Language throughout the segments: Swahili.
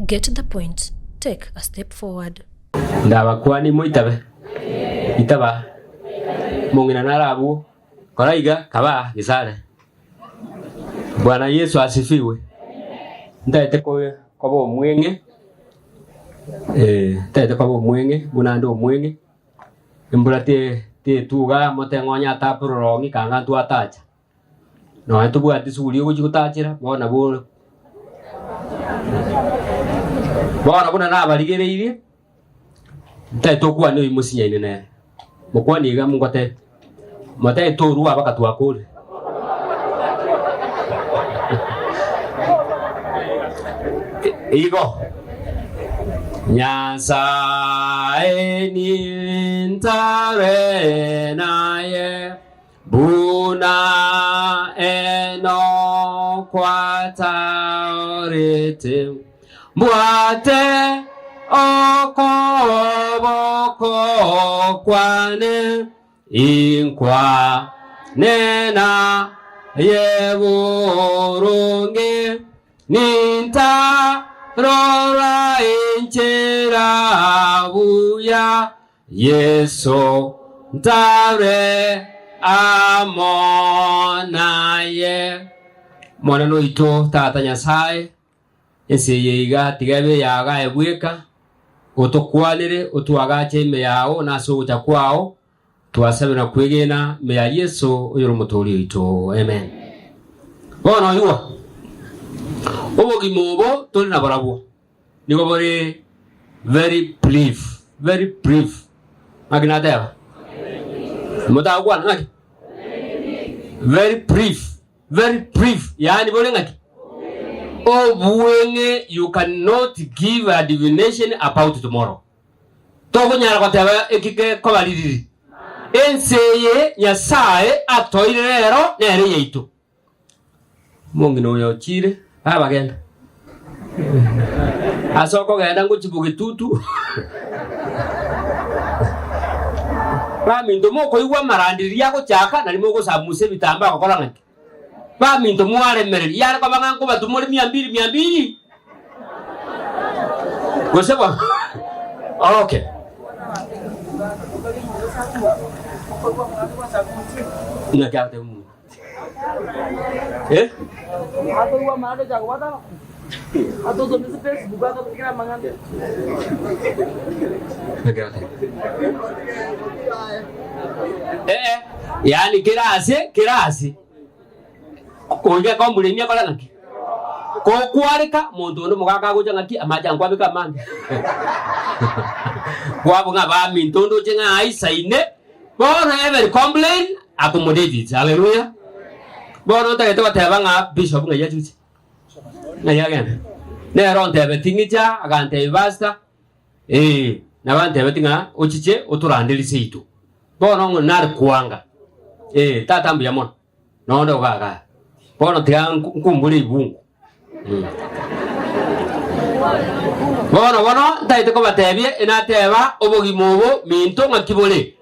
Get the point. Take a step forward. Ndawa kwani muitabe. Itaba. Mungina narabu. Koraiga kaba gisare. Bwana Yesu asifiwe. Ndaite kwa mwenge. Ndaite kwa mwenge, bunando mwenge. Imbura te tuga motengonya tapurongi kanga tu atacha. No eto bua tisuri ugo chikutachira bona bo. Bona bona na baligereire. Ndaite kwa no imusinya ine. Mukwani ga mungote. Mate toru abakatu akole. Igo Nyasaye nintare naye buna eno kwatarete mwate okoboko kwane inkwa nena yeburunge ninta rora inchera buya Yesu ntare amonaye mwana no ito tata Nyasaye ese yiga tigabe yaga ebweka otokwalire otwagache me yao naso utakwao twasabira kwegena me ya Yesu oyoro mutoli ito amen. Bona yuwa obogi mobo toli na barabo niko bore very brief magnata mota gwan ngaki very brief yani bore ngaki obuenge you cannot give a divination about tomorrow to kunyara kwataba ekike kobaliriri enseye Nyasaye atoire rero nere yeitu mungino yochire abagenda asoko genda nguchibuge tutu baminto moko igwa marandiri yako chaka nali moko sabuse bitamba akokola ngati baminto mwale mereri yara kwa banganko batumole 200 goseba okay nakate mu Atau gua mana jago wata? Atau tuh di Facebook atau kira mangan? Nakate. Yani kirasi. Koja kombule mia kola ngaki. Ko kuarika muntu ndo mugaka goja ngaki amaja ngwa bika mande. Kwa bunga ba mintondo jenga aisa ine. Bona ever complain accommodate. Hallelujah. Bono ta eto ta banga bishop nga yajuti. Na yagen. Ne ron ta betingicha agante basta. Na bante betinga ochiche oturandeli seitu. Bono nar kuanga. Tata mbiya mon. No ndo gaga. Bono tia nkumbuli ibungu. Bono ta eto ko batebye ina teba obogi mobo minto ngakibole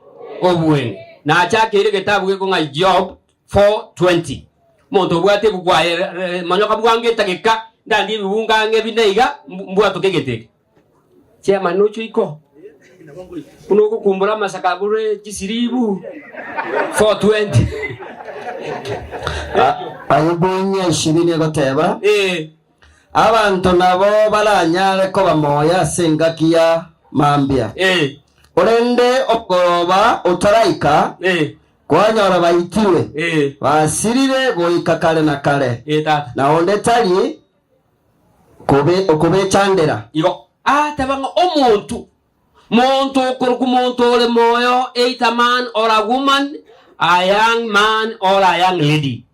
obwen. Na cha kire kitabu ko nga Job 4:20. Monto bwate bugwaye manyoka bwange takeka ndandi bibunga nge bineiga mbwato kegete. Chema nocho iko. Kuno kukumbura masakabure kisiribu 4:20. Ayubonye shibine goteba. Abantu nabo balanyale ko bamoya sengakia mambia. Orende okoroba utaraika. Kwanyora baitiwe basirire boika kale na kale na onde tali kobe chandera igo tabanga omuntu koruku muntu ole moyo a man or a woman, a young man or a young lady.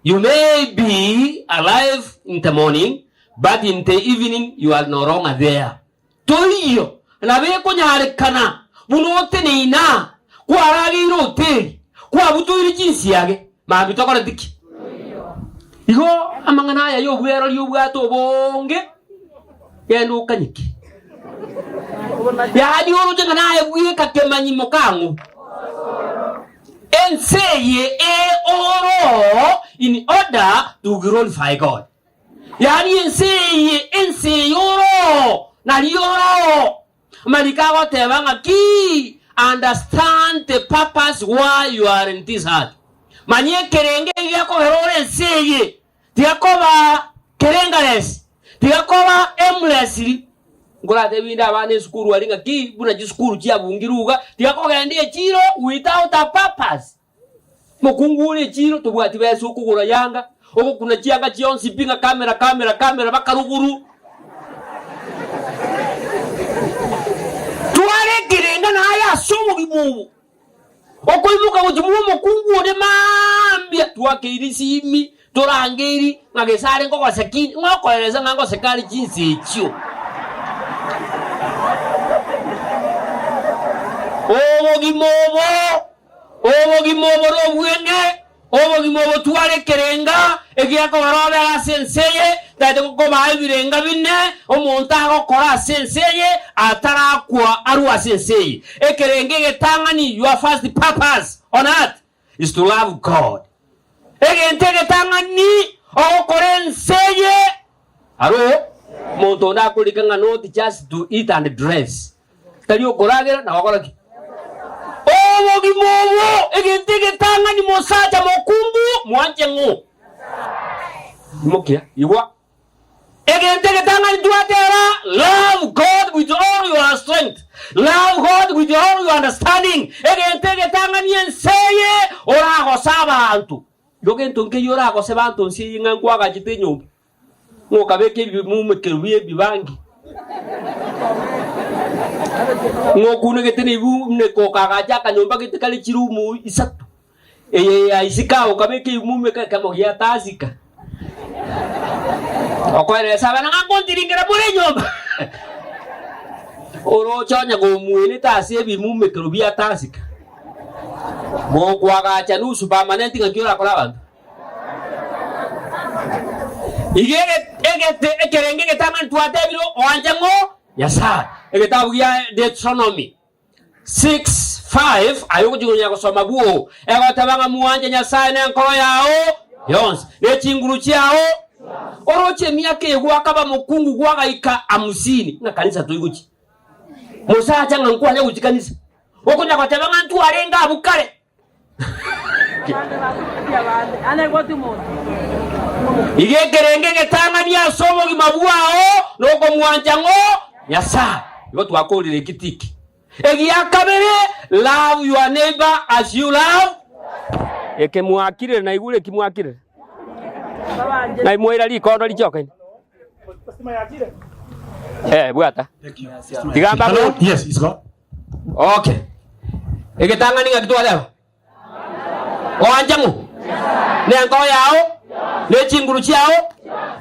You may be alive in the morning, but in the evening you are no longer there. Toliyo na be ko nyare kana bunote ni na kwaragi rote kwa butoiri jinsi yake mabitokora diki igo amangana ya yo bwero lyo bwato bonge yendo kanyiki ya adi oro jenga na ebwie kakemanyi mokangu enseye oro in order to glorify God. Yani ense yoro na yoro malikago tebanga ki understand the purpose why you are in this earth. Manye kerenge yako herore seye tiakoba kerengales tiakoba emlessly ngola tebinda abane skuru alinga ki buna jiskuru chia bungiruga tiakoga ndiye chiro without a purpose. Mukungule chiro tubwati beso okugura yanga oko kuna chianga chionsi pinga kamera bakaruguru tuare kirenga na aya somo gimubu oko imuka kujimu mukungule mambia tuake irisimi torangeri ngagesare ngoko sekini ngokoleleza ngango sekali jinsi ichio obo gimobo robwenge obo gimobo tuare kerenga egiako barobe asenseye dade ko bayirenga binne omuntu agokora asenseye atarakwa aru asenseye ekerenge getangani your first purpose on earth is to love God. Egente getangani okorenseye aro muntu ndakulikanga not just to eat and dress tali okoragera na wakoraki obo gimobo egente getangani mosaja mokumbu mwanje ngo mokia iwa egente getangani tuatera love God with all your strength, love God with all your understanding. Egente getangani enseye ora gosaba antu yogento nke yora gosaba antu nsi ngangwa gachite nyumba ngokabeke bimumekeruye bibangi ngokune getene ibumne kokagaja kanyomba getekali chirumu isatu isika okabeke imume kama ya tazika okwere sabana ngakondiringira muri nyomba oro chonya gomwene tasi ebimume kerubia tazika bokwagacha nusu permanent ngakira kola bantu egete ekerenge getaman tuatebiro oanjango yasa egetabu ya Deuteronomy 6:5 ayokujigonya kusoma buo egotabanga muanje nyasaye nenkoro yao yonse nechinguru chiao oroche miaka egwa kaba mukungu gwagaika 50 na kanisa toiguchi musa changa nkwanya guchikanisa okunya kwatabanga ntu arenga abukare igekerenge getanga bya somo gimabuao noko muanjango yasa yo twakolire kitiki egiyakabere love your neighbor as you love eke muakire na igure kimwakire na imwera likondo lichoka bwata tigamba yes it's got okay egetanga ninga kitwa leo oanjangu nengo yao nechinguru chiao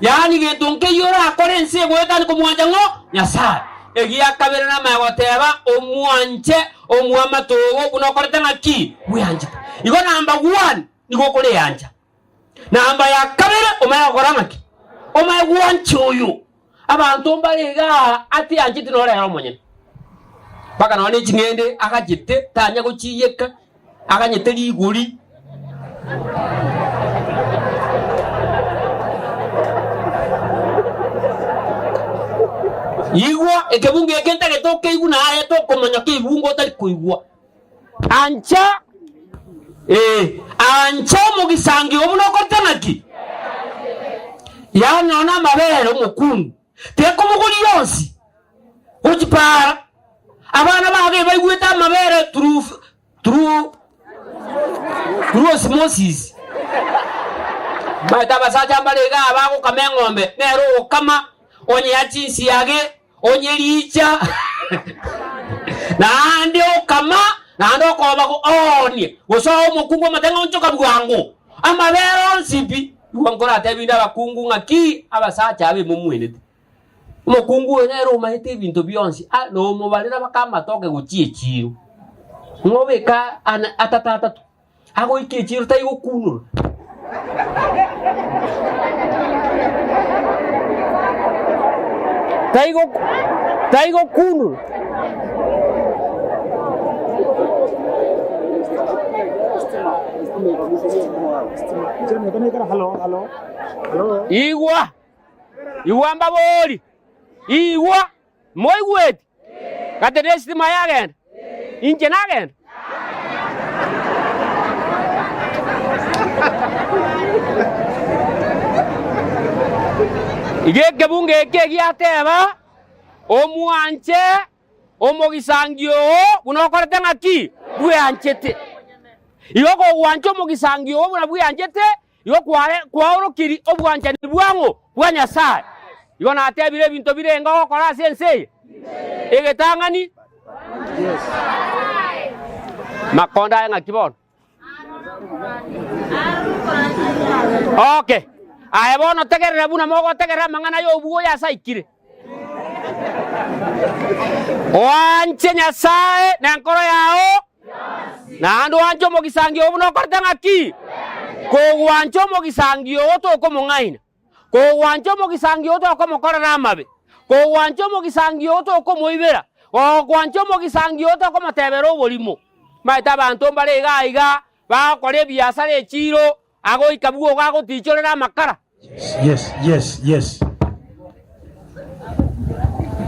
yani getonke yora akorense gwetani kumwanjango nyasaye egiyakabere na magoteba omwanje omwamatogo kunokorete ngaki buyanje igo number 1 nigo kole yanja namba ya kabere omaya ngaki omaya gwanchoyo abantu mbalega ati yanje tinore ya omonye baka none chingende akajite tanya go chiyeka akanyete liguri igwa ekebungu ekenta getoke iguna aya to komanya ke ibungo tali kuigwa ancha mugisangi obuno kotanaki yana na mabere omukungu teko muguli yonsi ujipara abana bage bayigweta mabere true osmosis bata basaja mbalega abako kamengombe nero kama onye yachinsi yage onye licha na ndio kama na ndo ko bako onye woso mukungu matenga onchoka bwangu amabero nsipi ngora tebinda bakungu ngaki abasacha abe mumwene mukungu nero mahete bintu byonsi no mubalira bakama toke guchie chiro ngobeka atatata ago ikechiro tayo kunuru Taigo kunu. Hello. Igwa. Iwamba boli. Iwa. Moi wet. Kate desti mayagen. Inche nagen. Igeke bunge kegi ateba. Omuanche. Omogisangio. Bunokorete ngaki. Bue anchete. Iyoko wancho mogisangio. Bue anchete. Iyoko kwa kiri obuancha ni buango. Buanya sai. Iyoko na atebire binto birenga okora sensei. Egetangani. Yes. Makonda nga kibon. Okay. Ayebono tegerera buna mogo tegerera mangana yo bugo ya saikire. Wanche nyasae na nkoro yao. Na ando wancho mogisangio buno korte ngaki. Ko wancho mogisangio to ko mongaina. Ko wancho mogisangio to ko mokorera mabe. Ko wancho mogisangio to ko moibera. O wancho mogisangio to ko matebero bolimo. Maita bantu mbale iga ba kore biasara echiro ago ikabugo gago tichorera makara. Yes.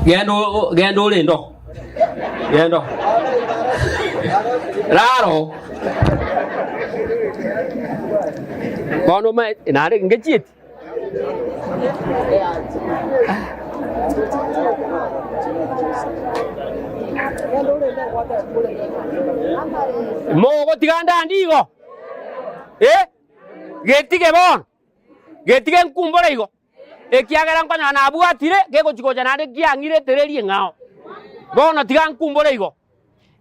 Gendo lendo. Raro. Kono mai nare ngechit. Mogo tiganda ndigo. Getige bon. Getige nkumbora igo. Ekiagera nkanya na abu atire gego chikoja nande kiangire tereri ngao. Bono tiga nkumbora igo.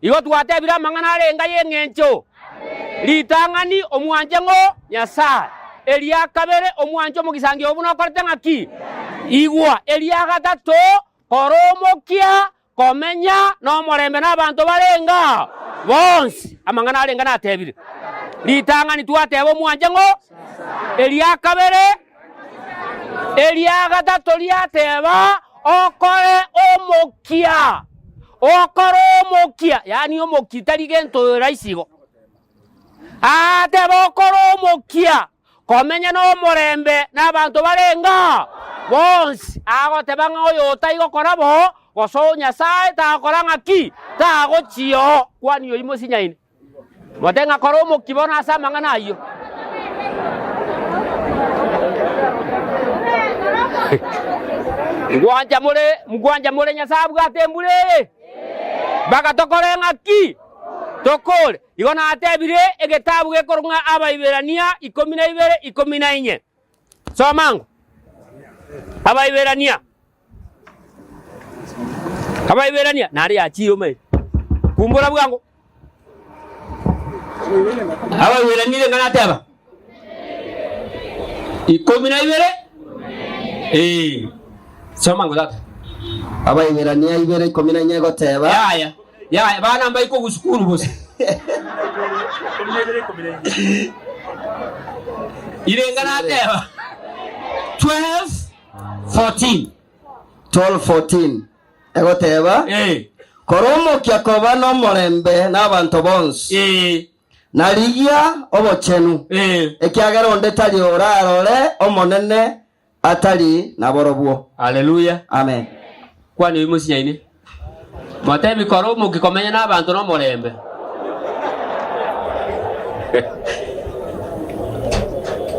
Igo tuate bira mangana renga yengencho. Litangani omuanjengo nyasa. Elia kabere omuanjo mugisangi obuno korte ngaki. Igwa elia gatatu koromokia komenya no morembe n'abantu barenga. Bonsi amangana arenga natebire. Litangani tuatebo omuanjengo elia kabere elia gatatu liateba okore omokia. Okoro omokia yani omokitari gento raisigo. Atebo okoro omokia komenya no morembe n'abantu barenga. Bonsi agotebanga oyo taigo korabo goso nyasaye ta koranga ki ta gochio kwani yo imo sinyaine motenga koromo kibona asa mangana iyo mugwanja mure nyasabu gatembure baka tokorenga ki tokole igona atebire egetabu gekorunga abaiberania 12:14 somango abaiberania nari achiro me kumbura bwango abaiberania ngana teba 12 somango data abaiberania 12:14 goteba ya bana mbaiko gusukuru bose irengana teba 12:14 egoteba koromo kyakoba no morembe n'abantu bonsi narigia obochenu ekiagera onde tali orarore omonene atali naborobwo. Haleluya, amen. Kwani musiyaine matebi koromo kikomenya n'abantu no morembe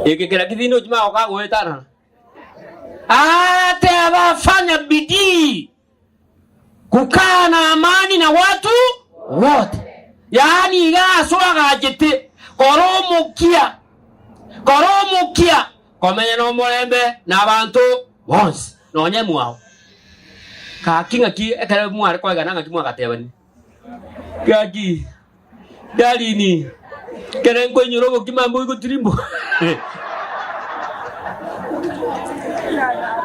ekekera kidino juma okagwetana ate abafanya bidii kukaa na amani na watu wote, yaani igaswa gajete koromukia komenya no morembe na abantu bonse nonye mwao kakinga ki ekere mware kwega nanga kimwa gatebani gagi dalini kerenko nyorogo kimambo igutirimbo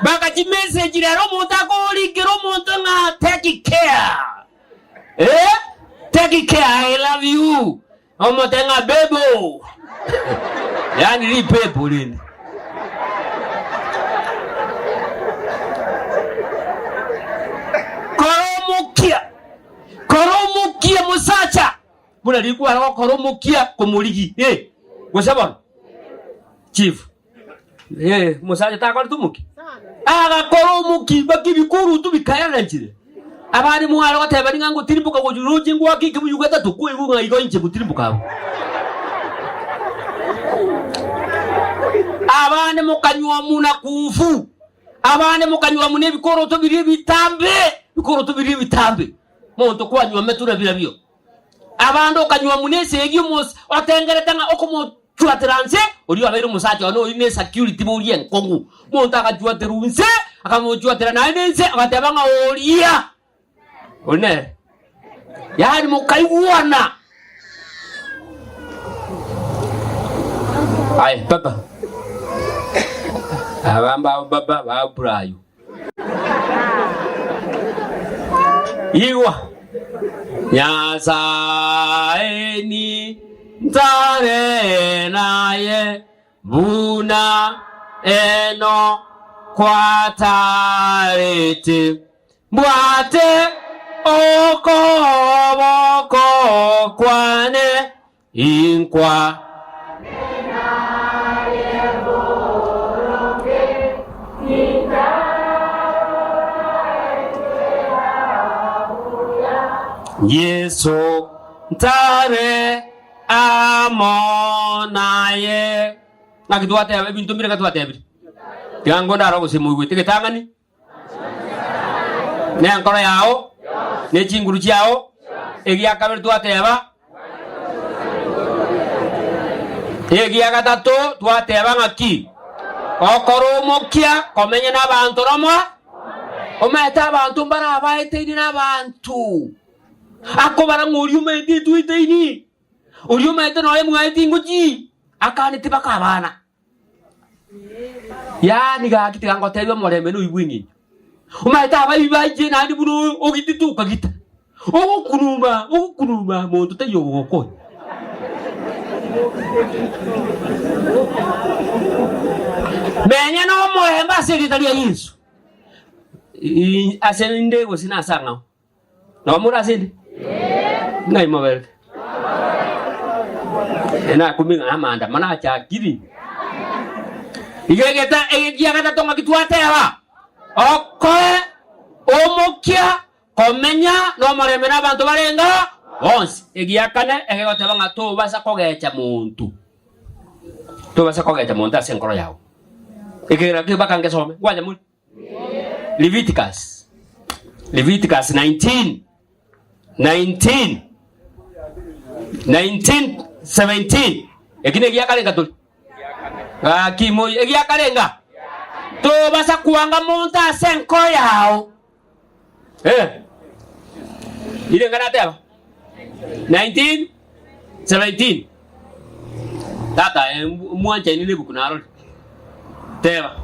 baka chi message rero mutakoli kero muntu nga take care take care, I love you omotenga bebo yani li pepo lini koromukia musacha buna likuwa ro koromukia komuligi gosabon chief musacha ta kwa tumuki agakora umukiba kibikuru tubikayana njire abari muhara wateba ningango tirimbuka ngo juruje ngo akike mu yugata tukwe ngo igo inje gutirimbuka abo abane mukanywa muna kufu abane mukanywa mune bikoro to biri bitambe monto kwanywa metura birabyo abando kanywa mune segi mos otengere tanga okomo chuateranse uri abere musacho no ine security buriye nkongu monta akachuaterunse akamochuatera nanense akatebanga oria one yani mukaiwana ai papa abamba baba ba brayo iwa nyasaeni ntare naye buna eno kwatarete mbwate okoboko kwane inkwa Yesu ntare amonaye ngakituate abe bintu mbire katuate abe yango ndaro gusimu gwitike tangani ne ankora yao ne chinguru chiao egia kabere tuate aba egia gatatu tuate aba ngaki okoromokia komenya nabantu romwa ometa abantu mbara abaite ni nabantu akobara ngori umete tuiteini uri umete noye mwaiti nguji akani tibaka abana yani ga kitika ngotebe morembe no igwingi umete abayi baje nandi buno ogitituka gita okukuruma muntu tayogoko menya no moremba sekitaria Yesu asende gosina sanga no mura sende ngai mabel ena kuminga amanda mana cha kiri igegeta egia kata tonga kituate aba okoe omokia komenya no mareme na bantu barenga onsi egia kana egegote banga to basa kogecha muntu asenkoro yao egera ke bakange some gwanya mu Leviticus 19:17 ekine egia kalenga to kimo egia kalenga to basa kuanga muntu asenkoro yao ile ngana teba 19:17 tata muancha ni lebu kunaro teba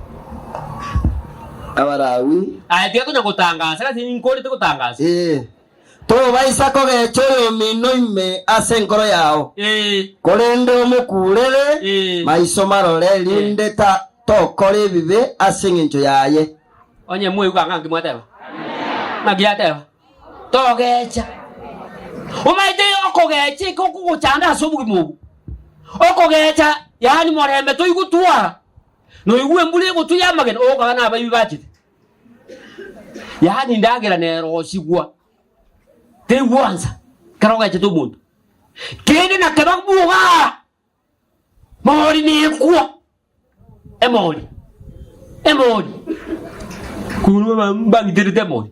abarawi aya tunya kutangaza kasi inkole tukutangaza to baisa kogecho yo mino ime asenkoro yao kolende omukurere maiso marore linde ta tokore bibe asengencho yaye onye muyi kwanga ngimwateba magiateba togecha umaite okogechi kukuchanda asubuhi mubu okogecha yani morembe to igutua no igwe mbule gutuya magene okagana abayi bachite yani ndagera nero sigwa te wanza karogecha to muntu kene na kabagbuga mori ni kwa emori kuno mbangi dirite mori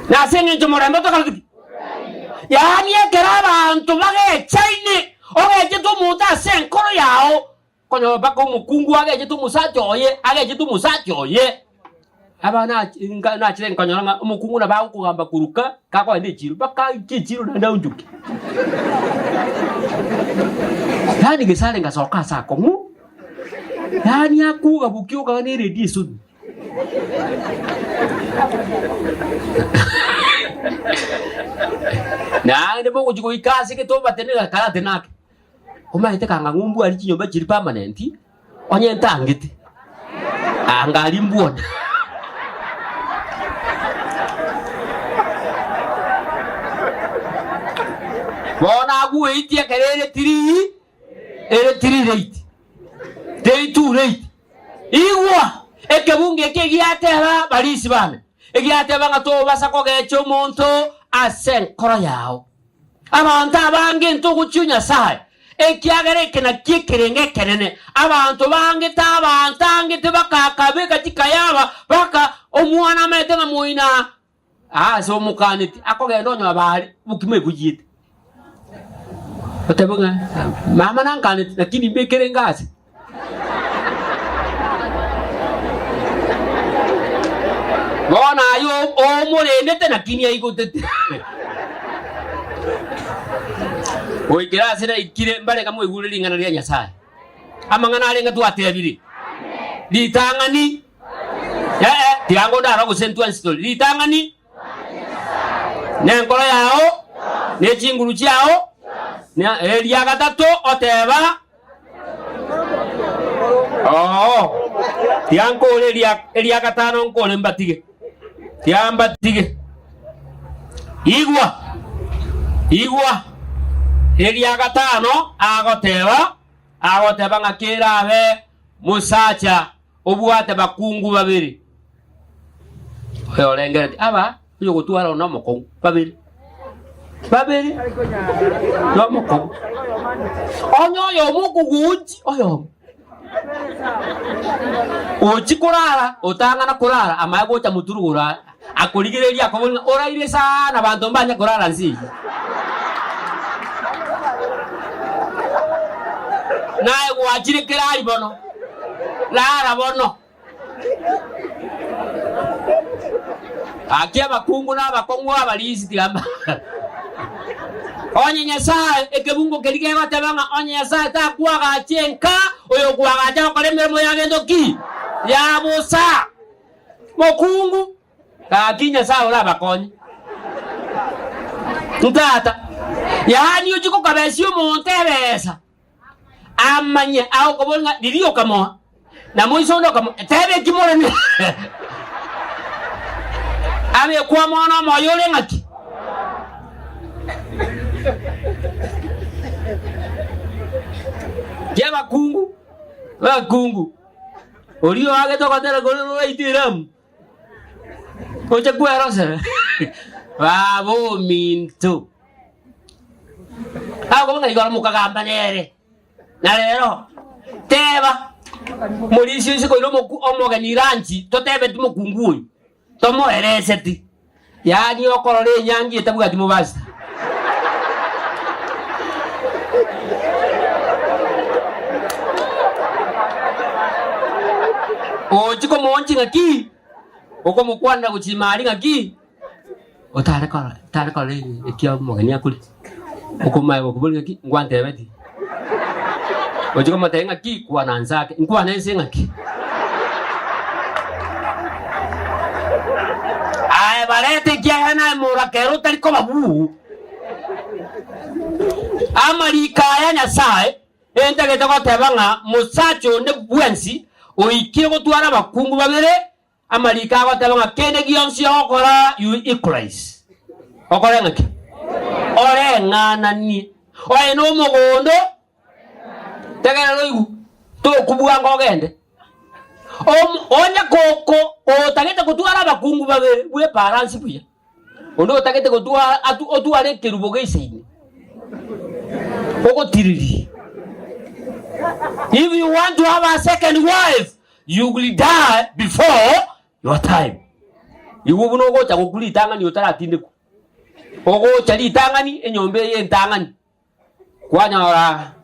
na sene njo morembe to kaliki yani ekera abantu bagechaine ogeche to muntu asenkoro yao kono bako mukungu ageche to musachoye abana na chire nkonyora mukungu na ba kugamba kuruka kako ende chiro baka chiro na ndaunjuki yani gesale ngasoka sako mu yani akuga bukyo ka ne ready so na ndebo kujiko ikasi ke to batenega kala tenake umaite kanga ngumbu ali chinyomba chiri permanent onye ntangite angali mbona bona agu itie kerere 3 rate day 2 rate iwa ekebunge kegiatera balisi bane egiatera ngato basako gecho omonto ase enkoro yao abantu abange ntuguchunya sai ekiagere kena kikirenge kenene abantu bange tabantange tebakakabe katika yaba baka omwana mete na muina so mukaniti akogenda onyo bali bukime kujite otebunga mama nankaniti lakini mbekere ngasi bona yo omurendete nakini ayigotete oikira sira ikire mbale kamwe iguleli ngana lya Nyasaye amangana alenga twatebiri litangani tiango dara gusentwa story litangani nenkolo yao nechinguru chao elia gatatu oteba tiango elia gatano nkole mbatige tiambatige igwa elia gatano agoteba ngakira abe musacha obuate bakungu babiri oyolengere aba yo gutwara no moko babiri no moko onyo yo mukuguji oyo ochikurara otangana kurara amago cha muturugura akoligereria akobona oraire sana bantu mbanya kurara nsi nae wachire kirari bono lara bono akia bakungu na bakongo abalisi tigamba onye Nyasaye ekebungo kelige batebanga onye Nyasaye ta kuaga chenka oyo kuaga ja kolemere mo yagendo ki ya busa mokungu akinya sawa la bakonye ntata yani ujiko kabesio montebesa amanye au kobonga dilio kamo na moiso ndo kamo tebe kimore ni ame kwa mwana moyo lengaki Jeba kungu Olio age to kotera gololo itiram Oche kuerose Babo minto Ako mga igora mukagamba nere Nalero Teba Molisi yusiko ilomo omoga niranchi Totebe tumo kungui Tomo ereseti Yani okorole nyangi etabuga timo basta Chiko monchi ngaki oko mukwanda kuchimali ngaki otare kala ekia mogani akuli oko mai okubuli ngaki ngwante beti chiko mate ngaki kwa nanzake ngwa nense ngaki ai balete kia na murakero taliko babu amali kaya Nyasaye enta getako tebanga musacho ne bwensi oikire gutwara bakungu babere amalika batabanga kende gionsi okora you equalize okora ngaki ore ngana ni oye no mugondo tegera loigu to kubuanga ogende onya koko otagete gutwara bakungu babere bwe paransi buya ondo otagete gutwara otware keruboge isini ogotiriri. If you want to have a second wife, you will die before your time. You will not go to Guli Tangani, Utaratin. Ogo Chali Tangani, and Yombe and Tangani. Quana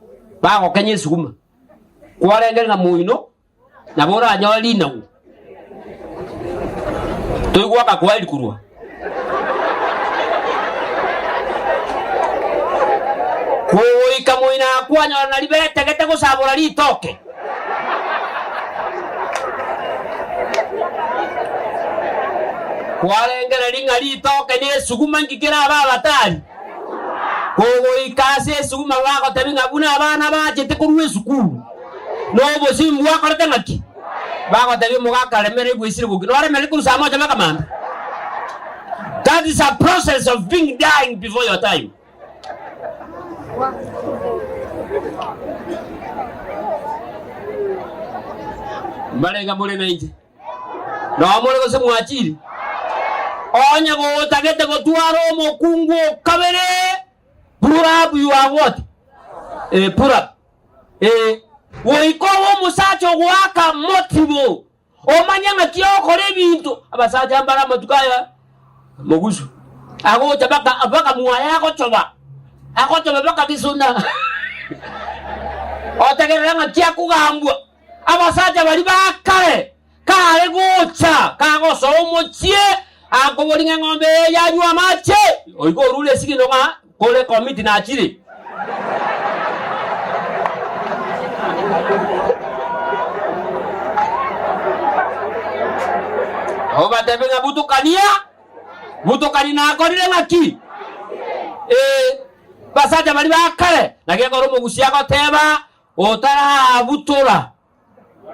Bango Kenyans woman. Quaranga Muino, Nabora Nolino. To walk a quiet Kuru. Koi kamoina kwanya na libeta gete go sabora li toke kwale ngere linga li toke ni suguma ngikira baba tani koi kase suguma wako tabinga buna abana baje te kuruwe sukuru no bosi mwa korete ngaki bako tabi mugaka lemere bwisiri bugi no remere kurusa moja makamanda. That is a process of being dying before your time. Balenga mole naije no muri gose mwachiri onye go tagete go twaro mokungu kabere pura you are what pura woiko wo musacho gwaka motivo omanyanga kyokore bintu abasaja mbara matukaya mogusu ago tabaka abaka muaya ko choba baka kisuna otageranga kyakugambwa abasaja bali bakale kale gocha kago somochie akobolinga ngombe yanywa mache oiko rule sikino nga kole komiti na chiri oba tebenga butukani na akorire ngaki basaja bali bakale nageko rumo gusiako teba otara butura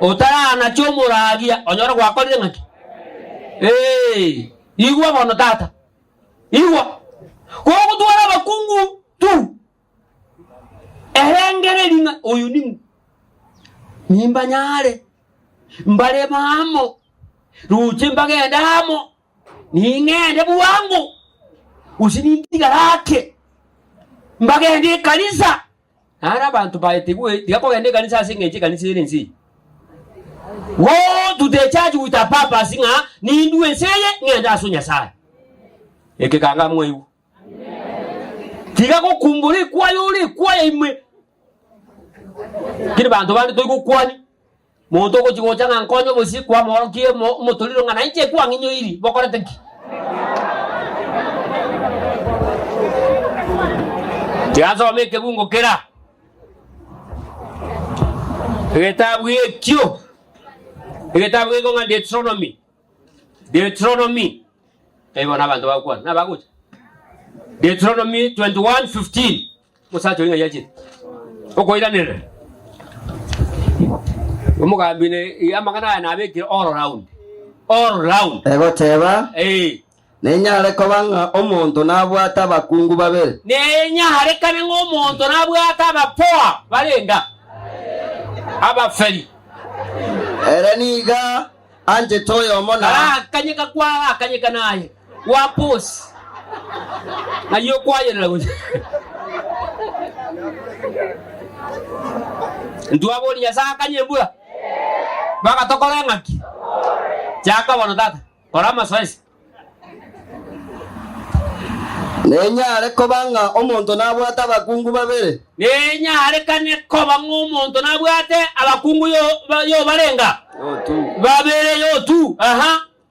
otara na chomuragia onyora gwakorire ngaki igwa bono tata igwa ko gutwara bakungu tu erengere linga oyu ni nimba nyare mbale mamo ruche mbagendamo ningende buwangu usinindiga lake mbagende kanisa ara bantu baetegwe digakogende kanisa singeje kanisa irenzi wo to the church with a purpose nga ninduwe seye ngenda asunya sai eke kanga mweyu tigako kumburi kwa yuli kwa imwe kiri bantu bandi toiko kwani muntu ko chigocha nga nkonyo bosi kwa moro kie motoliro nga nainche kwa nginyo iri bokore tenki tiazo meke bungo kera Kitabu ekyo Kitabu eko nga Deuteronomy ebo nabantu bakwa nabakucha Deuteronomy 21:15 musacho inga yachi okoiranire umugambine yamagana na abekire all round ego teba nenyare kobanga omuntu nabwata bakungu babere nenyare kane ngomuntu nabwata abapoa balenga abaferi ereniga anje toyo mona kanyeka naye wapos na yo kwaye na guja nduaboni ya saka nyembura baka tokora ngaki chaka bono tata korama soesi nenyare kobanga omuntu nabwata abakungu babere nenyare kane kobanga omuntu nabwate abakungu yo balenga babere yo tu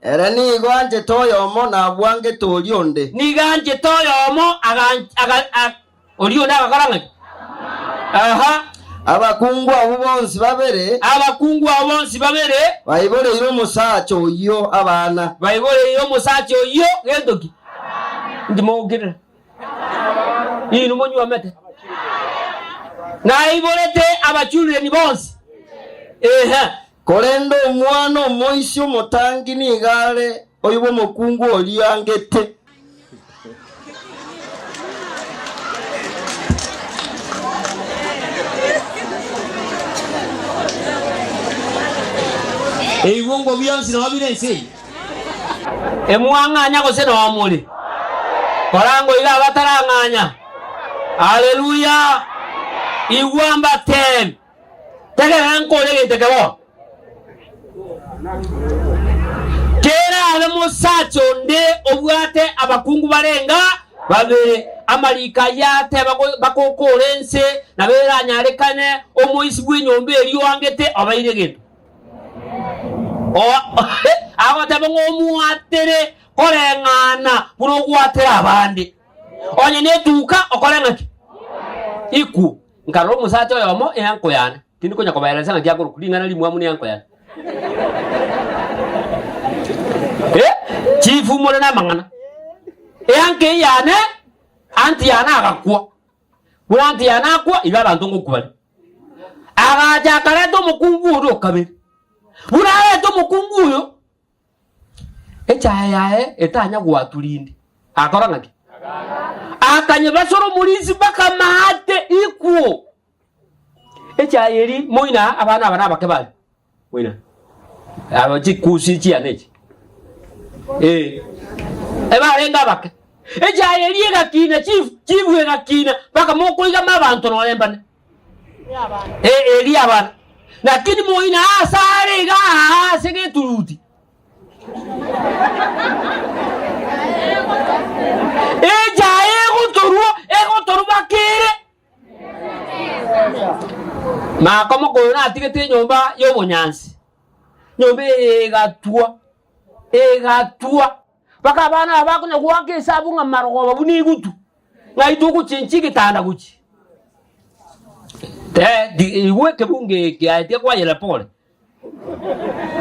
era nigo anje toyomo nabwange tolionde niganje toyomo olionde agakaranga abakungu abo bonsi babere bayiboleire omusacha oyo abana gendoki ndimogirira ino monywa mete naibolete abachulire ni bonsi korendo omwana omoisi omotangi nigare oyibo omukungu oliangete eibongo byonsi nabirensi emwanganya gose nomuli korango ila bataranganya haleluya igwamba tem tegera nkole tegebo kera ale musacho nde obwate abakungu balenga babere amalika yate bakokolense nabera nyarekane omoisi bw'inyombe eriyo angete abayiregendo abatebe ng'omwatere kolengana buno gwatera abandi onye netuka okolengaki iku nkaro musacho yomo yanko yana tindi konya kobayeleza nga gyakoro kulingana limwamu ne yanko yana chifu mole na mangana yanke yane anti yana akakwa buranti yana akwa ila bantu ngokubali agaja kaleto mukungu ro kabiri buraye to mukungu yo echayae etanya gwatulinde akora ngaki akanye basoro mulizi baka mahate ikuo echayeri moina abana bakebali moina abaji kusichi anechi eba renga bake ejaye liega kina chief wega kina baka moko iga mabantu no lembane elia bana lakini moina asare ga sege turuti ejaye gotoru bakire ma como ko na tigete nyomba yo bonyansi nyombe egatua baka bana bakunya gwake sabu nga marogo babuni gutu ngaitu ku chinchi kitanda guchi iwe kebunge kiaite kwa yele pole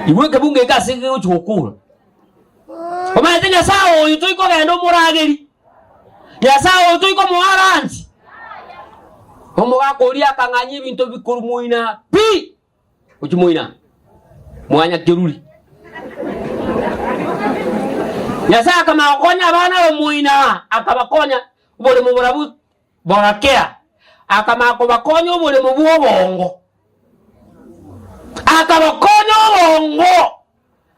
iwe kebunge kasenge uchukura omete nya sao yutuiko gendo murageri ya sao yutuiko muharanti omuga koria kanganyi bintu bikuru muina pi uchumuina mwanya kiruri Nyasa kama konya bana muina akabakonya ubole mu burabu borakea akama ko bakonya ubole mu bongo akabakonya bongo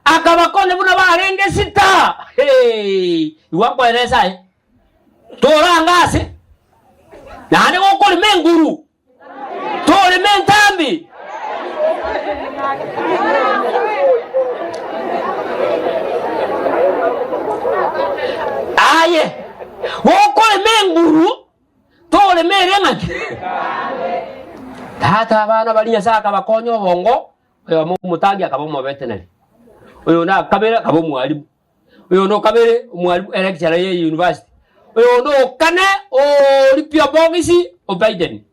akabakonya buna barenge sita iwako eleza tora ngase nani ngokole menguru tole mentambi aye wokole menguru tole merenga tata bana balinya saka bakonyo bongo oyo mutangi akabomo veterinary oyo na kabere akabomo mwalimu oyo no kabere mwalimu lecturer ye university oyo no kane o lipia bongisi o Biden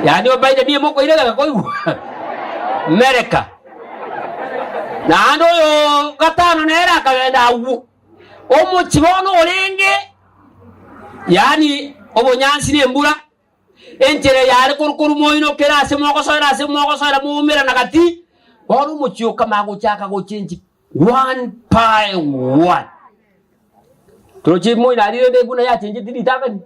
yani o Biden ni moko ile ga koigu America na ndo yo katano nera kagenda ugu omo chibono olenge yani obonyansi ne mbura entere yare kurukuru moino kera se moko soira muumira nakati bono muchio kama gochaka gochenji one by one trochi moina rile de guna ya chenji didi takani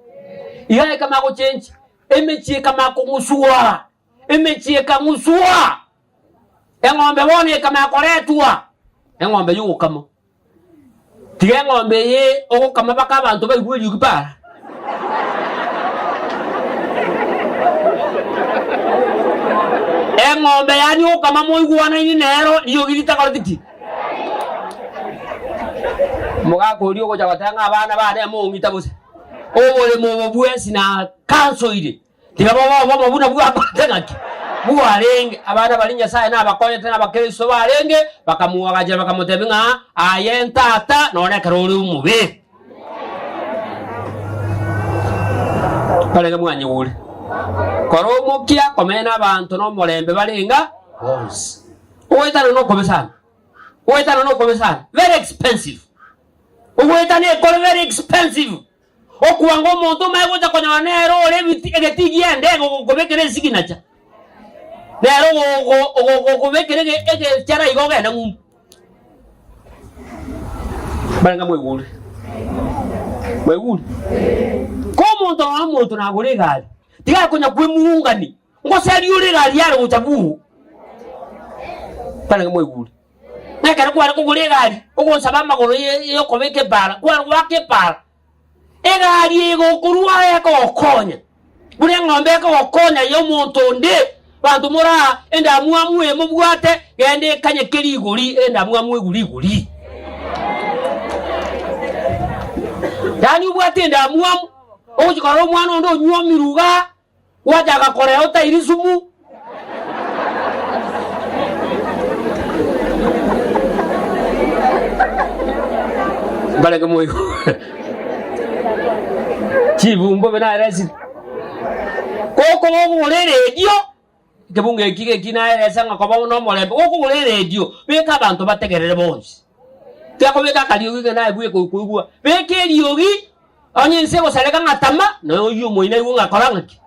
ihaye kama gochenji emechie kama kungusua emechie kangusua engombe bone kama koretua engombe yuko kama tige ngombe ye oko kama baka abantu bayigwe yugipara engombe yani uko kama moyigwana ni nero niyo gilita kalotiki muga ko rio ko jawatanga abana bade mo ngita bose obole mo bwesi na kanso ide tiga baba buna bwa batengaki buwarenge abana balinya sae na bakonya tena bakristo barenge bakamuwagaje bakamutebinga ayentata none karori umube balenge mwanya ule koro mukia komena abantu no molembe balenga bonse oetana no komesana very expensive oetana ko very expensive okuwango muntu mayigoja konya wanero ole egetigie ndego gobekere siginacha nero go bekere ege chara igoga na ngum banga mwegule komo ndo na gore gali tiga konya kwe muungani ngose ali uri gali yaro utabu banga mwegule nakara kwa ko gore gali ugo sabama goro yo kobeke bara kwa wake para egali ego kuruwa yako konya bure ngombe ko konya yo muntu ndi bantu mora enda muamwe mubwate gende kanye keri guri enda muamwe guri yani ubwate enda muamu okikora omwana ndo nywa miruga waja gakore ota irisumu baleke moyo chibumbo bena resi koko ngore radio kebunge kike kina resa ngakoba no molembe koko ngore radio beka abantu bategerere bonse tyako beka kaliyo kina ebuye kuigwa beke liogi onye nsego saleka ngatama no yu moina iwo ngakorangaki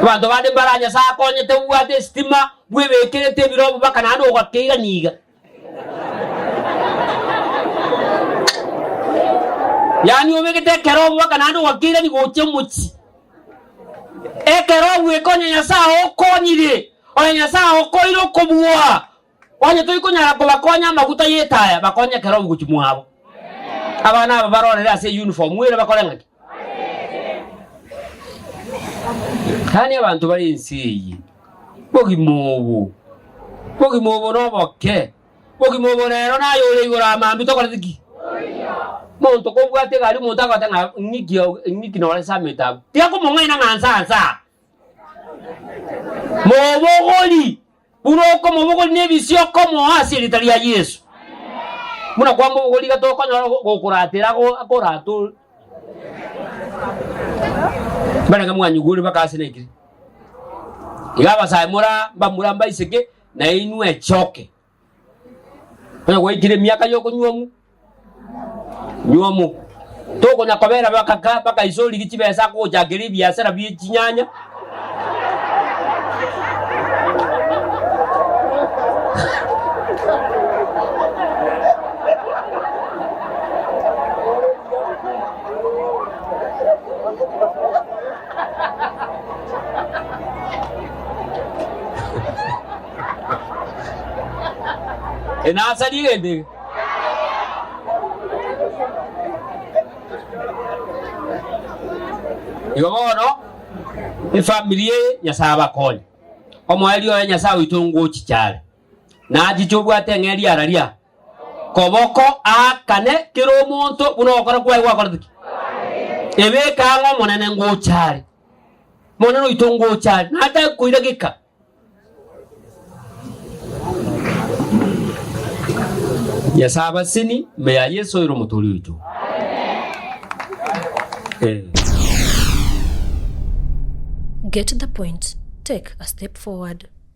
bantu bade baranya sa konye te uwate stima bwe bekere te birobo bakana ndo gakira niga yani omegete kerobo bakana ndo gakira ni goche muchi ekero we konye nyasa okonyire Oya Nyasaye okoiro kobua. Wanya to ikunyara ko bakonya maguta yetaya bakonya kero guchimwabo. Abana aba barorere ase uniform wera bakorengaki. Kani abantu bari insiyi. Bogimobo no boke. Bogimobo rero nayo uri igura mambi to koratiki. Monto ko bwate gari monta ko tanga ngiki no re sameta. Tia ko monga ina ngansa. Mobogoli. Uno como mobogoli ne visio como asili talia Yesu. Muna kwa mobogoli gato ko no kuratira ko akorato. Bana ngamwa nyuguri bakase nekiri. Igaba saimura bamura mbaiseke na inu echoke. Bana kwa ikire miaka yoko nyuamu. Toko nyakobera baka isoli gitibesa ko jageri biasera bi chinyanya. Enasa digende. Yobono ni familia Nyasaye akole. Omwali oyo Nyasaye witungu chichale. Na ajichobwa tengeri araria. Koboko akane kiro monto buno okora kwa kwakoriki. Ebe kango monene ngochale. Monene witungu chale. Na ata kuiragika. Yasaba sini meya Yesu iro mutuli witu. Get the point. Take a step forward.